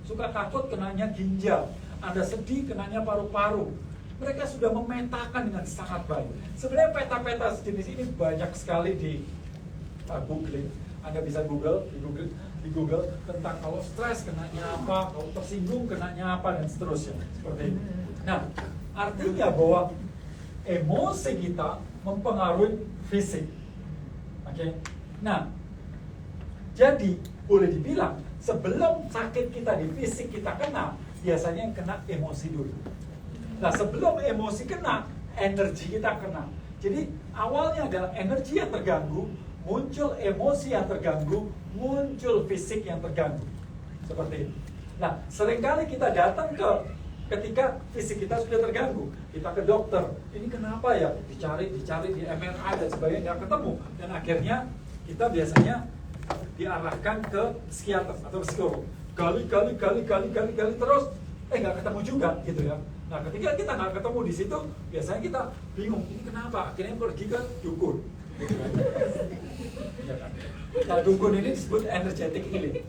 suka takut kenanya ginjal, Anda sedih kenanya paru-paru. Mereka sudah memetakan dengan sangat baik. Sebenarnya peta-peta sejenis ini banyak sekali di Google. Anda bisa di Google tentang kalau stres kenanya apa, kalau tersinggung kenanya apa, dan seterusnya. Seperti itu. Nah, artinya bahwa emosi kita mempengaruhi fisik. Oke. Nah, jadi boleh dibilang sebelum sakit kita di fisik kita kena, biasanya yang kena emosi dulu. Nah, sebelum emosi kena, energi kita kena. Jadi awalnya adalah energi yang terganggu, muncul emosi yang terganggu, muncul fisik yang terganggu. Seperti itu. Nah, seringkali kita datang ketika fisik kita sudah terganggu, kita ke dokter, ini kenapa ya? Dicari di MRI dan sebagainya, nggak ketemu. Dan akhirnya kita biasanya diarahkan ke psikiater atau psikolog. Kali terus, nggak ketemu juga, gitu ya. Nah, ketika kita nggak ketemu di situ, biasanya kita bingung, ini kenapa? Akhirnya pergi ke dukun. Nah, dukun ini disebut energetic healing.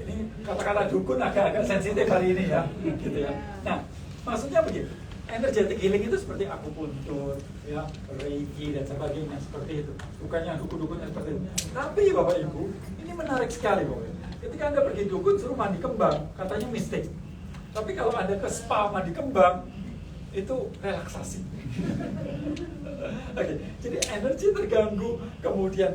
Ini kata-kata dukun agak-agak sensitif hari ini ya, gitu ya. Nah, maksudnya begini, energetic healing itu seperti akupuntur, ya, reiki dan sebagainya, seperti itu. Bukannya dukun-dukun seperti itu. Tapi Bapak Ibu, ini menarik sekali Bapak. Ketika Anda pergi dukun suruh mandi kembang, katanya mistik. Tapi kalau Anda ke spa mandi kembang, itu relaksasi. Oke, jadi energi terganggu, kemudian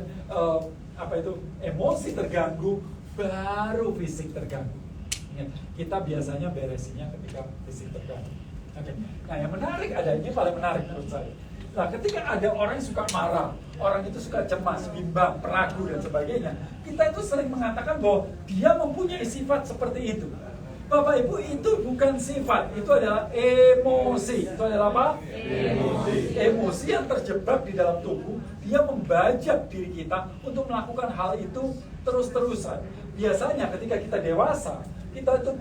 emosi terganggu, baru fisik terganggu. Kita biasanya beresinnya ketika fisik terganggu. Oke. Nah, yang menarik ini paling menarik menurut saya. Nah, ketika ada orang yang suka marah, orang itu suka cemas, bimbang, peragu dan sebagainya, kita itu sering mengatakan bahwa dia mempunyai sifat seperti itu. Bapak Ibu, itu bukan sifat, itu adalah emosi. Itu adalah apa? Emosi. Emosi yang terjebak di dalam tubuh, dia membajak diri kita untuk melakukan hal itu terus-terusan. Biasanya ketika kita dewasa, kita itu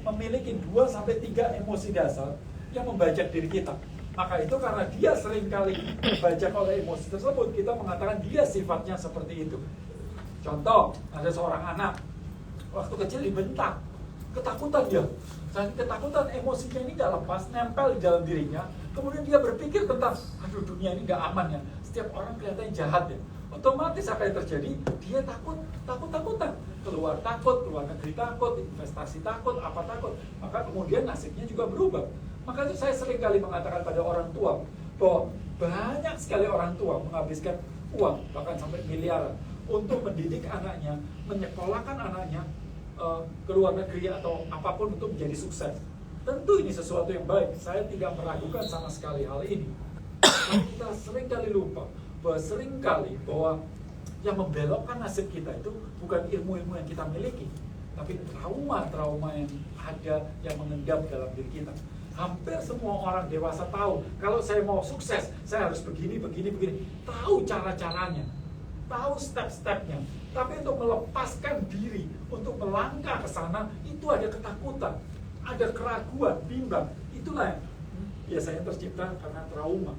memiliki 2-3 emosi dasar yang membajak diri kita. Maka itu karena dia seringkali terbajak oleh emosi tersebut, kita mengatakan dia sifatnya seperti itu. Contoh, ada seorang anak, waktu kecil dibentak, ketakutan dia. Saking ketakutan, emosinya ini nggak lepas, nempel di dalam dirinya. Kemudian dia berpikir tentang, aduh dunia ini nggak aman ya. Setiap orang kelihatannya jahat ya. Otomatis apa yang terjadi? Dia takutan. Keluar takut, keluar negeri takut, investasi takut, apa takut. Maka kemudian nasibnya juga berubah. Maka itu saya sering kali mengatakan pada orang tua, bahwa banyak sekali orang tua menghabiskan uang, bahkan sampai miliaran, untuk mendidik anaknya, menyekolahkan anaknya, ke luar negeri atau apapun untuk menjadi sukses. Tentu ini sesuatu yang baik, saya tidak meragukan sama sekali hal ini. Tapi kita seringkali lupa bahwa yang membelokkan nasib kita itu bukan ilmu-ilmu yang kita miliki, tapi trauma-trauma yang ada, yang mengendap dalam diri kita. Hampir semua orang dewasa tahu, kalau saya mau sukses, saya harus begini. Tahu cara-caranya, tahu step-stepnya. Tapi untuk melepaskan diri, untuk melangkah ke sana, itu ada ketakutan, ada keraguan, bimbang. Itulah yang biasanya tercipta karena trauma.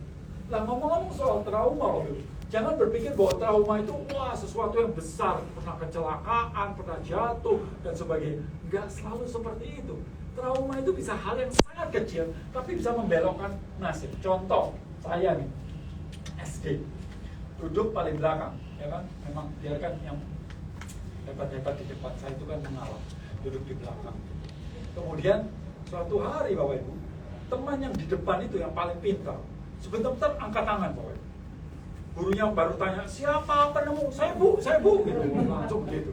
Nah, ngomong-ngomong soal trauma, jangan berpikir bahwa trauma itu sesuatu yang besar, pernah kecelakaan, pernah jatuh, dan sebagainya. Nggak selalu seperti itu. Trauma itu bisa hal yang sangat kecil, tapi bisa membelokkan nasib. Contoh, saya nih, SD, duduk paling belakang, ya kan? Memang biarkan yang hebat-hebat di depan, saya itu kan mengalah, duduk di belakang. Kemudian, suatu hari Bapak Ibu, teman yang di depan itu yang paling pintar, sebentar angkat tangan Bapak Ibu. Gurunya baru tanya, siapa penemu? Saya bu, gitu. Langsung begitu.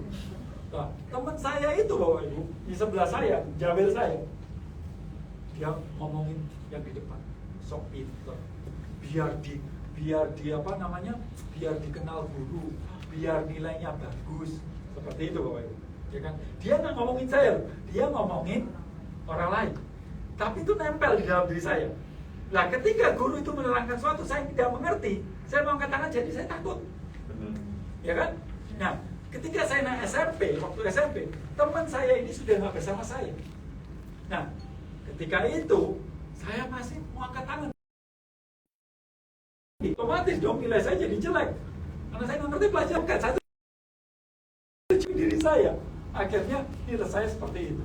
Nah, teman saya itu Bapak Ibu, di sebelah saya, jabel saya, dia ngomongin yang di depan, sok pintar, biar dikenal guru, biar nilainya bagus, seperti itu Bapak Ibu. Ya kan? Dia nggak ngomongin saya, dia ngomongin orang lain, tapi itu nempel di dalam diri saya. Nah, ketika guru itu menerangkan sesuatu, saya tidak mengerti, saya mau angkat tangan, jadi saya takut. Ya kan? Nah, ketika saya naik SMP, waktu SMP, teman saya ini sudah nggak bersama saya. Nah, ketika itu, saya masih mau angkat tangan. Otomatis dong nilai saya jadi jelek. Karena saya nggak ngerti pelajaran, saya itu diri saya. Akhirnya diri saya seperti itu.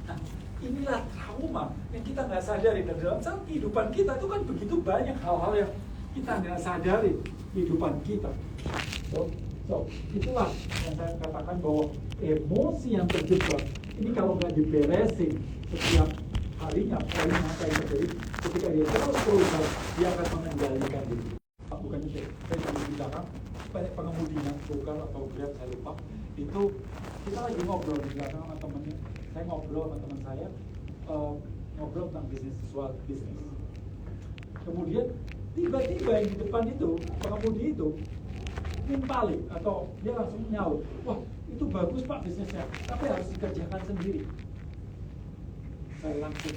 Nah, inilah trauma yang kita nggak sadari. Dan dalam kehidupan kita itu kan begitu banyak hal-hal yang kita nggak sadari kehidupan kita. So, itulah yang saya katakan bahwa emosi yang terjebak ini kalau nggak diberesin setiap harinya, poin apa yang terjadi ketika dia terus berusaha, dia akan mengendalikan diri. Bukan itu, saya tadi bilang banyak pengemudinya, bukan atau Grab saya lupa. Itu kita lagi ngobrol di belakang sama temennya. Saya ngobrol sama teman saya, ngobrol tentang bisnis. Kemudian tiba-tiba yang di depan itu, pengemudi itu nimpali atau dia langsung nyaut, wah itu bagus Pak bisnisnya, tapi harus dikerjakan sendiri. Saya langsung,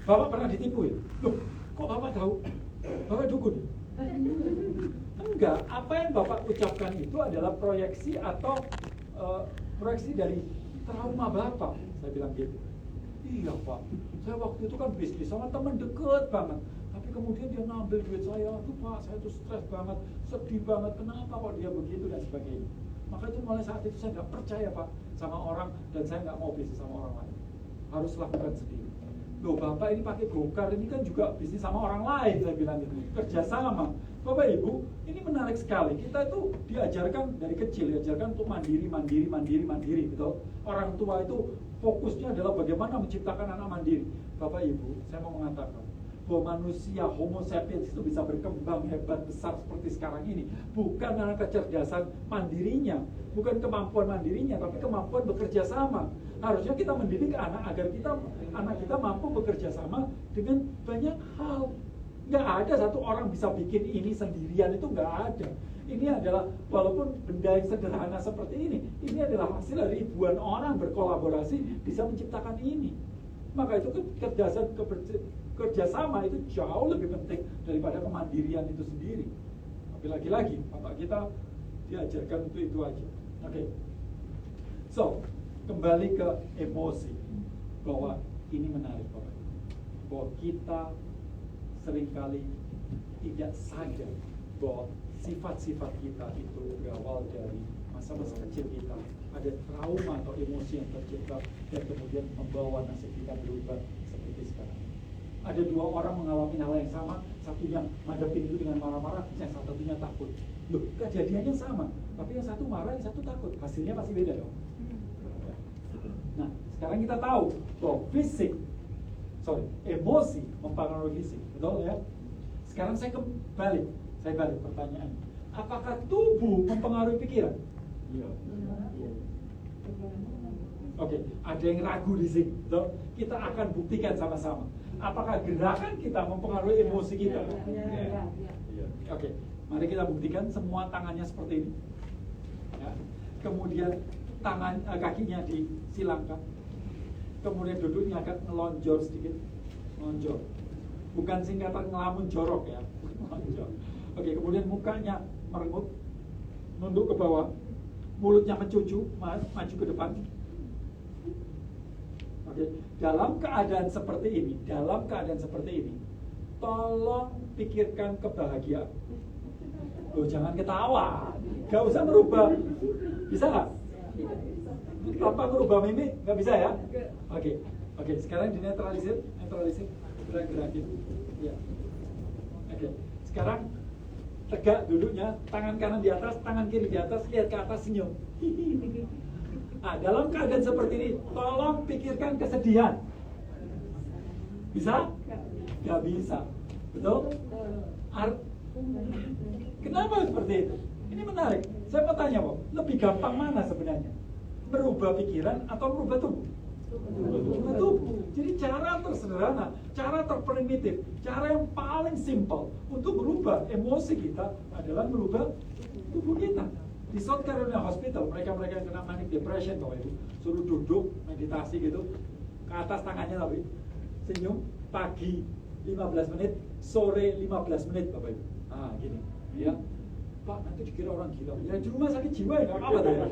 Bapak pernah ditipu ya? Loh, kok Bapak tahu? Bapak dukun? Enggak, apa yang Bapak ucapkan itu adalah proyeksi atau proyeksi dari trauma Bapak. Saya bilang gitu. Iya Pak, saya waktu itu kan bisnis sama teman deket banget. Tapi kemudian dia ngambil duit saya, aduh Pak, saya tuh stres banget, sedih banget, kenapa kok dia begitu dan sebagainya. Maka itu mulai saat itu saya nggak percaya Pak sama orang dan saya nggak mau bisnis sama orang lain. Harus lakukan sendiri. Loh Bapak ini pakai gokar, ini kan juga bisnis sama orang lain, saya bilang gitu. Kerjasama. Bapak Ibu, ini menarik sekali. Kita itu diajarkan dari kecil, diajarkan untuk mandiri, betul? Orang tua itu fokusnya adalah bagaimana menciptakan anak mandiri. Bapak Ibu, saya mau mengatakan bahwa manusia Homo sapiens itu bisa berkembang hebat besar seperti sekarang ini bukan karena kecerdasan mandirinya, bukan kemampuan mandirinya, tapi kemampuan bekerja sama. Harusnya kita mendidik anak agar anak kita mampu bekerja sama dengan banyak hal. Nggak ada satu orang bisa bikin ini sendirian, itu nggak ada. Ini adalah, walaupun benda yang sederhana seperti ini adalah hasil dari ribuan orang berkolaborasi bisa menciptakan ini. Maka itu kerjasama itu jauh lebih penting daripada kemandirian itu sendiri. Tapi lagi-lagi, Bapak kita diajarkan untuk itu aja. Oke. So, kembali ke emosi. Bahwa ini menarik Bapak. Bahwa kita seringkali tidak sadar bahwa sifat-sifat kita itu berawal dari masa-masa kecil kita. Ada trauma atau emosi yang terjebak dan kemudian membawa nasib kita berubah seperti sekarang. Ada dua orang mengalami hal yang sama, satunya menghadapi itu dengan marah-marah, yang satunya takut. Loh, kejadiannya sama, tapi yang satu marah, yang satu takut. Hasilnya pasti beda dong. Nah, sekarang kita tahu bahwa emosi mempengaruhi fisik, betul ya? Sekarang saya balik pertanyaan. Apakah tubuh mempengaruhi pikiran? Iya. Oke, ada yang ragu di sini. Betul? Kita akan buktikan sama-sama. Apakah gerakan kita mempengaruhi emosi kita? Iya. Oke, mari kita buktikan. Semua tangannya seperti ini. Ya. Kemudian kakinya disilangkan. Kemudian duduknya agak melonjor sedikit. Melonjor. Bukan singkatan ngelamun jorok ya. Melonjor. Oke, kemudian mukanya merengut, nunduk ke bawah, mulutnya mencucu, maju ke depan. Oke, dalam keadaan seperti ini, tolong pikirkan kebahagiaan. Loh, jangan ketawa, gak usah merubah. Bisa nggak? Tanpa merubah mimik, nggak bisa ya? Oke, sekarang dinetralisir, gerak-gerakin. Ya. Oke, sekarang tegak duduknya, tangan kanan di atas, tangan kiri di atas, lihat ke atas, senyum. Nah, dalam keadaan seperti ini, tolong pikirkan kesedihan. Bisa? Gak bisa. Betul? Kenapa seperti itu? Ini menarik. Saya mau tanya, Pak, lebih gampang mana sebenarnya? Merubah pikiran atau merubah tubuh? Merubah tubuh. Jadi cara tersederhana, cara terprimitif, cara yang paling simpel untuk merubah emosi kita adalah merubah tubuh kita. Di South Carolina Hospital, mereka yang kena manic depression, Bapak Ibu, suruh duduk meditasi gitu, ke atas tangannya tapi senyum, pagi 15 menit, sore 15 menit, Bapak Ibu. Ah, gini, ya. Pak, nanti dikira orang gila. Ya di rumah sakit jiwa ya, nggak apa-apa ya.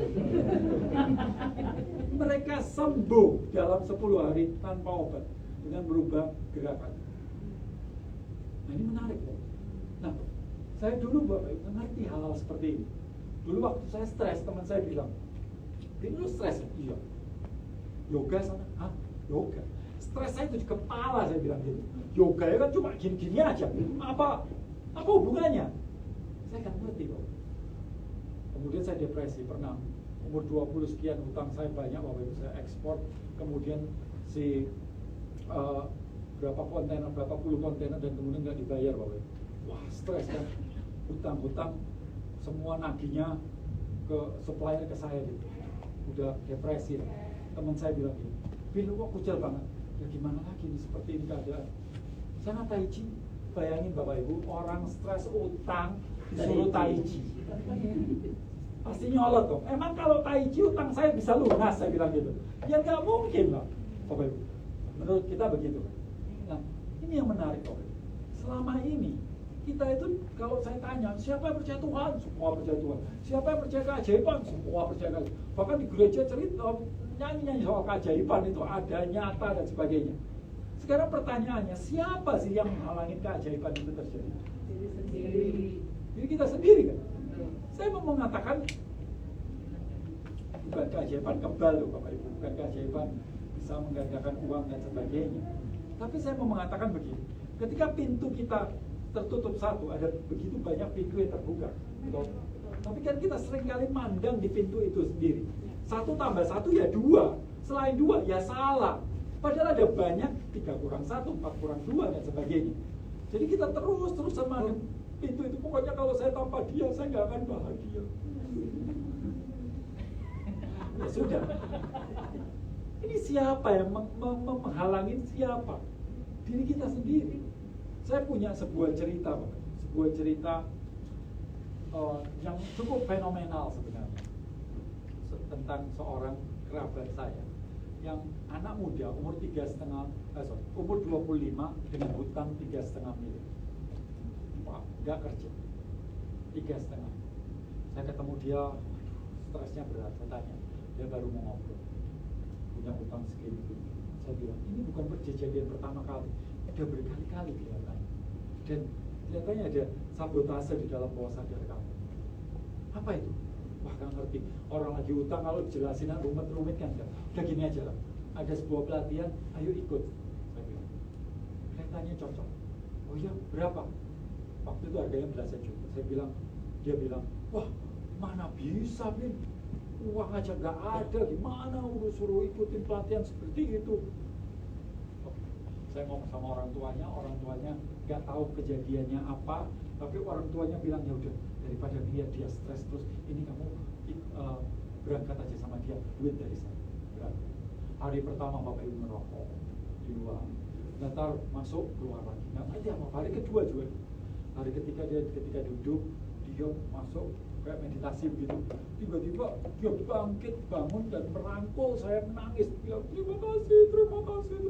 Mereka sembuh dalam 10 hari tanpa obat dengan berubah gerakan. Nah, ini menarik, Pak. Nah, saya dulu Bapak Ibu mengerti hal-hal seperti ini. Dulu waktu saya stres, teman saya bilang, Ini lu stres? Iya. Yoga sana? Hah? Yoga? Stres saya itu di kepala, saya bilang gitu. Yoga ya kan cuma gini-gini aja. Apa hubungannya? Saya kan ngerti kok. Kemudian saya depresi, pernah umur 20 sekian, hutang saya banyak waktu itu saya ekspor. Kemudian berapa puluh kontainer dan kemudian nggak dibayar waktu itu. Wah, stres kan. Hutang-hutang semua nagihnya ke supplier ke saya gitu. Udah depresi. Teman saya bilang gitu, Bill kok kucel banget. Ya gimana lagi nih, seperti ini keadaan. Saya tai chi, bayangin Bapak Ibu, orang stres utang disuruh tai chi. Pasti nyolot dong. Emang kalau tai chi utang saya bisa lunas, saya bilang gitu. Ya nggak mungkin lah, Bapak Ibu. Menurut kita begitu. Nah, ini yang menarik Bapak Ibu. Selama ini kita itu kalau saya tanya, siapa yang percaya Tuhan? Semua percaya Tuhan. Siapa yang percaya keajaiban? Semua percaya keajaiban. Bahkan di gereja cerita nyanyi soal keajaiban itu ada nyata dan sebagainya. Sekarang pertanyaannya, siapa sih yang menghalangi keajaiban itu terjadi? Diri sendiri. Diri kita sendiri kan? Saya mau mengatakan bukan keajaiban kebal loh Bapak Ibu, bukan keajaiban bisa menggandakan uang dan sebagainya. Tapi saya mau mengatakan begini, ketika pintu kita tertutup satu, ada begitu banyak pintu yang terbuka. Betul? Tapi kan kita seringkali mandang di pintu itu sendiri. 1 tambah 1 ya 2. Selain 2 ya salah. Padahal ada banyak 3 kurang 1, 4 kurang 2 dan sebagainya. Jadi kita terus-terusan mandang pintu itu. Pokoknya kalau saya tanpa dia, saya nggak akan bahagia. Ya sudah. Ini siapa yang menghalangi siapa? Diri kita sendiri. Saya punya sebuah cerita, yang cukup fenomenal sebenarnya tentang seorang kerabat saya yang anak muda umur 25 dengan hutang 3,5 miliar. Wah, nggak kerja 3,5. Saya ketemu dia, stresnya berat. Saya tanya, dia baru mau ngobrol, punya hutang segini. Saya bilang, ini bukan kejadian pertama kali, ada berkali-kali kelihatannya. Dan kelihatannya ada sabotase di dalam bawah sadar kamu. Apa itu? Wah, gak ngerti. Orang lagi utang kalau dijelasin rumit-rumit kan enggak. Udah gini aja lah. Ada sebuah pelatihan, ayo ikut. Saya bilang, kelihatannya cocok. Oh iya, berapa? Waktu itu harganya belasan juta. Dia bilang, wah, mana bisa, Bin? Uang aja gak ada, gimana udah suruh ikutin pelatihan seperti itu? Saya ngomong sama orang tuanya nggak tahu kejadiannya apa, tapi orang tuanya bilang ya udah, daripada dia stres terus, ini kamu berangkat aja sama dia, duit dari saya. Berangkat. Hari pertama Bapak Ibu merokok di luar, ntar masuk keluar lagi, nggak ngerti apa. Hari kedua juga, hari ketiga ketika duduk, dia masuk kayak meditasi begitu, tiba-tiba dia bangkit, bangun dan merangkul saya, menangis, bilang terima kasih.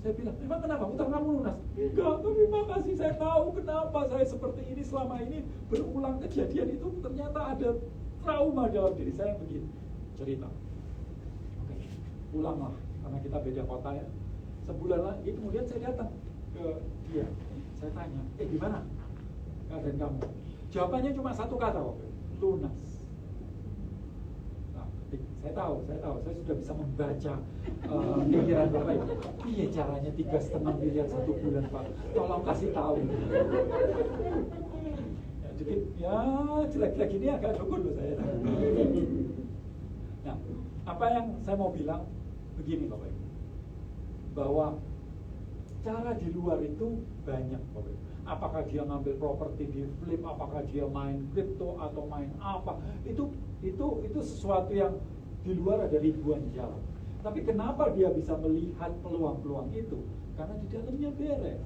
Saya bilang, memang kenapa? Utang kamu lunas? Enggak, tapi makasih, saya tahu kenapa saya seperti ini selama ini. Berulang kejadian itu, ternyata ada trauma dalam diri saya begini. Cerita. Oke, pulanglah, karena kita beda kota ya. Sebulan lagi, kemudian saya datang ke dia. Saya tanya, gimana keadaan kamu? Jawabannya cuma satu kata, lunas. Saya tahu, saya sudah bisa membaca pikiran Bapak Ibu. Iya caranya 3,5 miliar 1 bulan Pak, tolong kasih tahu. Ya jelek-jelek ini agak dukun loh saya. Nah, apa yang saya mau bilang begini Bapak Ibu, bahwa cara di luar itu banyak Bapak Ibu. Apakah dia ngambil properti di flip, apakah dia main kripto atau main apa, itu sesuatu yang di luar ada ribuan jalan. Tapi kenapa dia bisa melihat peluang-peluang itu? Karena di dalamnya beres.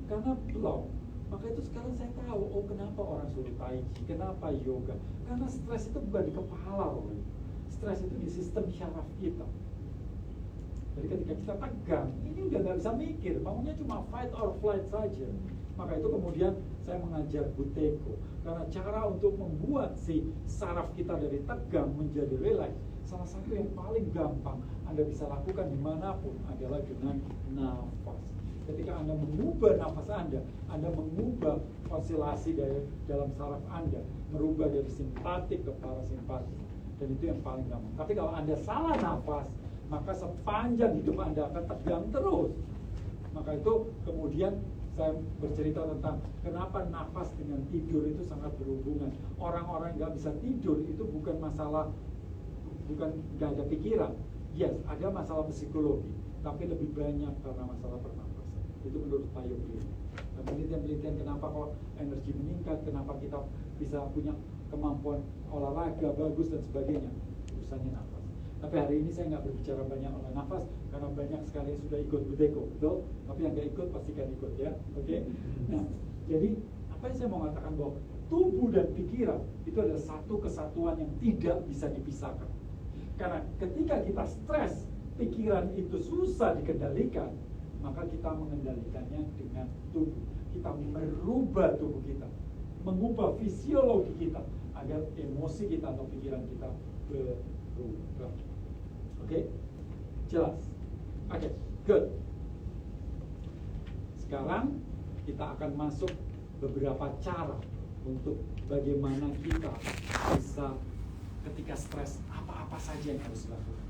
Karena belum. Maka itu sekarang saya tahu, oh kenapa orang suruh tai chi, kenapa yoga. Karena stres itu bukan di kepala loh. Stres itu di sistem syaraf kita. Jadi ketika kita tegang, ini udah nggak bisa mikir, maunya cuma fight or flight saja. Maka itu kemudian saya mengajar Buteyko, karena cara untuk membuat si saraf kita dari tegang menjadi relax, salah satu yang paling gampang Anda bisa lakukan dimanapun adalah dengan nafas. Ketika Anda mengubah nafas Anda mengubah konsilasi dalam saraf Anda, merubah dari simpatik ke parasimpatik. Dan itu yang paling gampang. Tapi kalau Anda salah nafas, maka sepanjang hidup Anda akan tegang terus. Maka itu kemudian saya bercerita tentang kenapa nafas dengan tidur itu sangat berhubungan. Orang-orang yang nggak bisa tidur itu bukan nggak ada pikiran. Yes, ada masalah psikologi, tapi lebih banyak karena masalah pernafasan. Itu menurut Pak Yogi. Dan penelitian-penelitian kenapa kok energi meningkat, kenapa kita bisa punya kemampuan olahraga bagus dan sebagainya, urusannya nafas. Tapi hari ini saya nggak berbicara banyak oleh nafas karena banyak sekali yang sudah ikut Budeko, betul? Tapi yang nggak ikut pastikan ikut ya, oke? Nah, jadi apa yang saya mau katakan bahwa tubuh dan pikiran itu adalah satu kesatuan yang tidak bisa dipisahkan. Karena ketika kita stres, pikiran itu susah dikendalikan, maka kita mengendalikannya dengan tubuh. Kita merubah tubuh kita, mengubah fisiologi kita agar emosi kita atau pikiran kita berubah. Oke? Jelas? Oke, good. Sekarang kita akan masuk beberapa cara untuk bagaimana kita bisa ketika stres, apa-apa saja yang harus dilakukan.